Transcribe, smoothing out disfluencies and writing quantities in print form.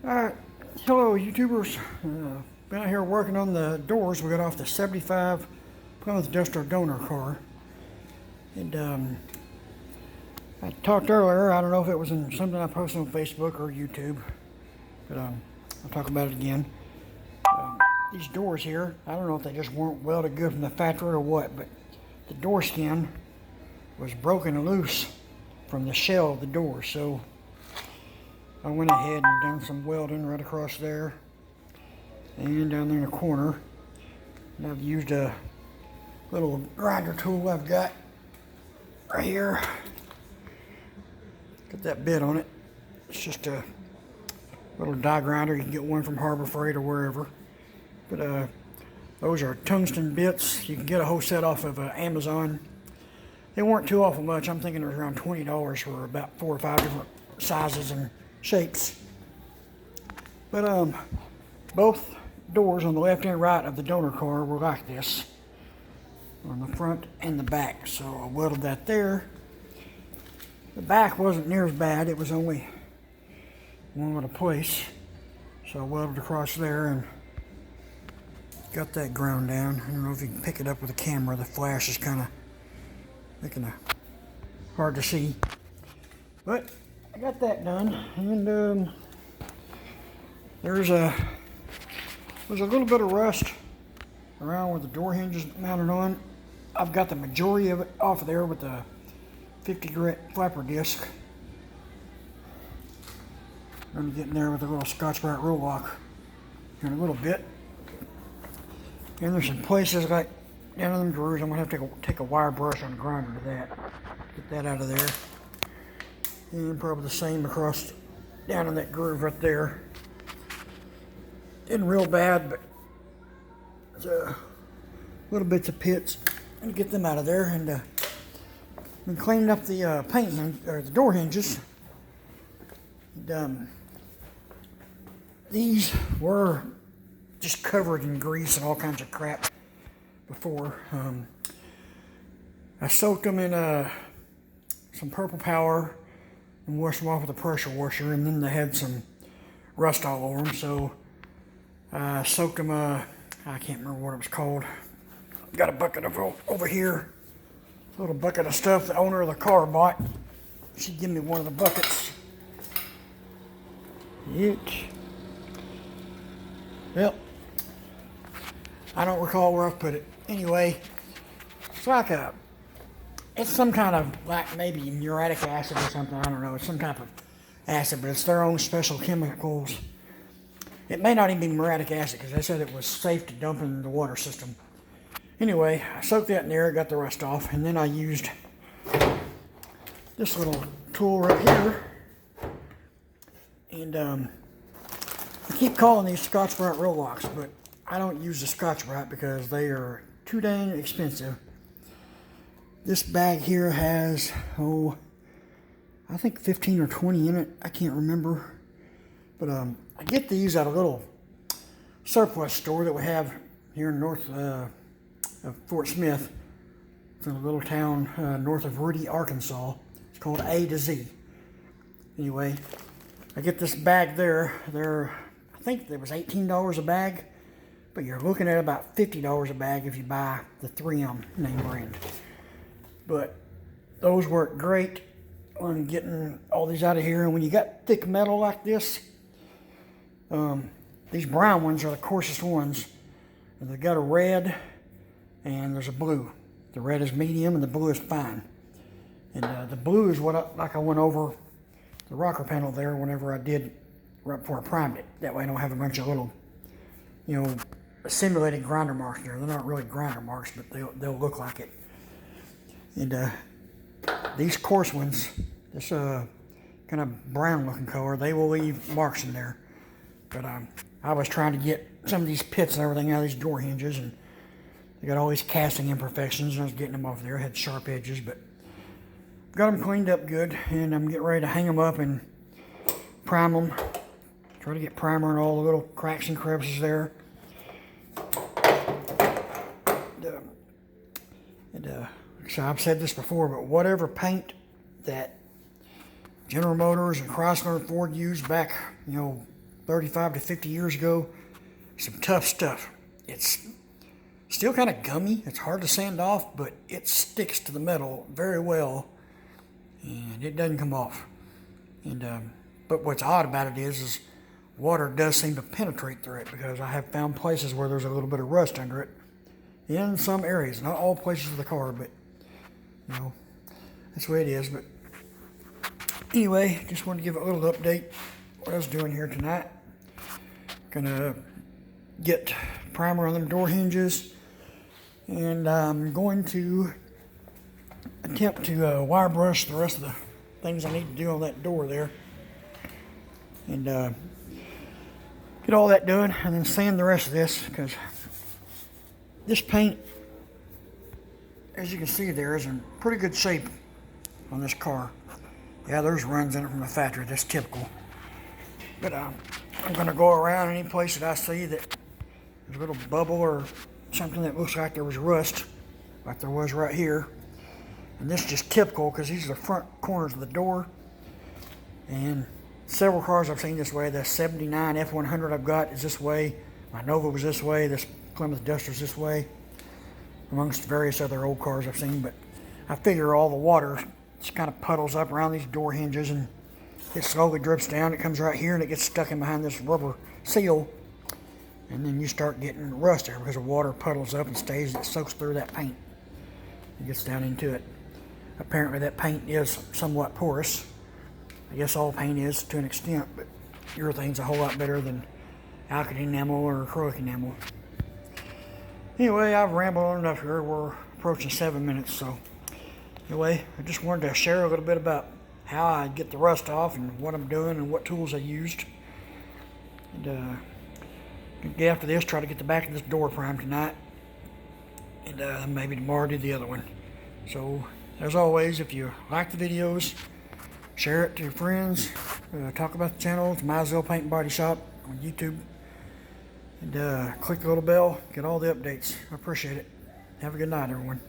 Alright, hello YouTubers. Been out here working on the doors. We got off the 75 Plymouth Duster donor car. And I talked earlier, I don't know if it was in something I posted on Facebook or YouTube, but I'll talk about it again. These doors here, I don't know if they just weren't welded good from the factory or what, but the door skin was broken loose from the shell of the door, so I went ahead and done some welding right across there and down there in the corner. And I've used a little grinder tool I've got right here. Got that bit on it. It's just a little die grinder. You can get one from Harbor Freight or wherever. But those are tungsten bits. You can get a whole set off of Amazon. They weren't too awful much. I'm thinking it was around $20 for about 4 or 5 different sizes and shapes. But both doors on the left and right of the donor car were like this, on the front and the back. So I welded that there. The back wasn't near as bad. It was only one little place. So I welded across there and got that ground down. I don't know if you can pick it up with a camera. The flash is kind of making it hard to see. But I got that done, and there's a little bit of rust around where the door hinge is mounted on. I've got the majority of it off of there with the 50 grit flapper disc. I'm going to get in there with a little Scotch-Brite roll lock in a little bit. And there's some places like down in them drawers. I'm going to have to take a wire brush on the grinder to that. Get that out of there. And probably the same across down in that groove right there. Isn't real bad, but it's little bits of pits. And get them out of there, and been cleaning up the paint hinge, or the door hinges. And, these were just covered in grease and all kinds of crap before. I soaked them in some purple power and washed them off with a pressure washer, and then they had some rust all over them, so I soaked them, I can't remember what it was called. Got a bucket of over here, a little bucket of stuff the owner of the car bought. She gave me one of the buckets. Well, I don't recall where I put it. Anyway, it's like it's some kind of, like, maybe muriatic acid or something. I don't know. It's some type of acid, but it's their own special chemicals. It may not even be muriatic acid because they said it was safe to dump in the water system. Anyway, I soaked that in there, got the rust off, and then I used this little tool right here. And I keep calling these Scotch-Brite roll locks, but I don't use the Scotch-Brite because they are too dang expensive. This bag here has, I think 15 or 20 in it. I can't remember. But I get these at a little surplus store that we have here in north of Fort Smith. It's in a little town north of Rudy, Arkansas. It's called A to Z. Anyway, I get this bag there. I think it was $18 a bag, but you're looking at about $50 a bag if you buy the 3M name brand. But those work great on getting all these out of here. And when you got thick metal like this, these brown ones are the coarsest ones. And they got a red and there's a blue. The red is medium and the blue is fine. And the blue is what I went over the rocker panel there whenever I did, right before I primed it. That way I don't have a bunch of little, simulated grinder marks there. They're not really grinder marks, but they'll look like it. And these coarse ones, this kind of brown looking color, they will leave marks in there. But I was trying to get some of these pits and everything out of these door hinges, and they got all these casting imperfections, and I was getting them off there. I had sharp edges, but got them cleaned up good, and I'm getting ready to hang them up and prime them. Try to get primer on all the little cracks and crevices there. So I've said this before, but whatever paint that General Motors and Chrysler and Ford used back 35 to 50 years ago. Some tough stuff. It's still kind of gummy. It's hard to sand off, but it sticks to the metal very well, and it doesn't come off. And but what's odd about it is water does seem to penetrate through it, because I have found places where there's a little bit of rust under it in some areas. Not all places of the car, but you know, that's the way it is. But anyway, just wanted to give a little update what I was doing here tonight. Gonna get primer on them door hinges, and I'm going to attempt to wire brush the rest of the things I need to do on that door there, and get all that done, and then sand the rest of this, because this paint, as you can see there, is in pretty good shape on this car. Yeah, there's runs in it from the factory. That's typical. But I'm going to go around any place that I see that there's a little bubble or something that looks like there was rust, like there was right here. And this is just typical, because these are the front corners of the door. And several cars I've seen this way. The 79 F100 I've got is this way. My Nova was this way. This Plymouth Duster is this way, amongst various other old cars I've seen. But I figure all the water just kind of puddles up around these door hinges, and it slowly drips down. It comes right here, and it gets stuck in behind this rubber seal. And then you start getting rust there, because the water puddles up and stays. It soaks through that paint. It gets down into it. Apparently that paint is somewhat porous. I guess all paint is to an extent, but urethane's a whole lot better than alkyd enamel or acrylic enamel. Anyway, I've rambled on enough here. We're approaching 7 minutes, so anyway, I just wanted to share a little bit about how I get the rust off and what I'm doing and what tools I used. And after this, try to get the back of this door primed tonight, and maybe tomorrow do the other one. So, as always, if you like the videos, share it to your friends. Talk about the channel. It's Mizell Paint and Body Shop on YouTube. And click the little bell. Get all the updates. I appreciate it. Have a good night, everyone.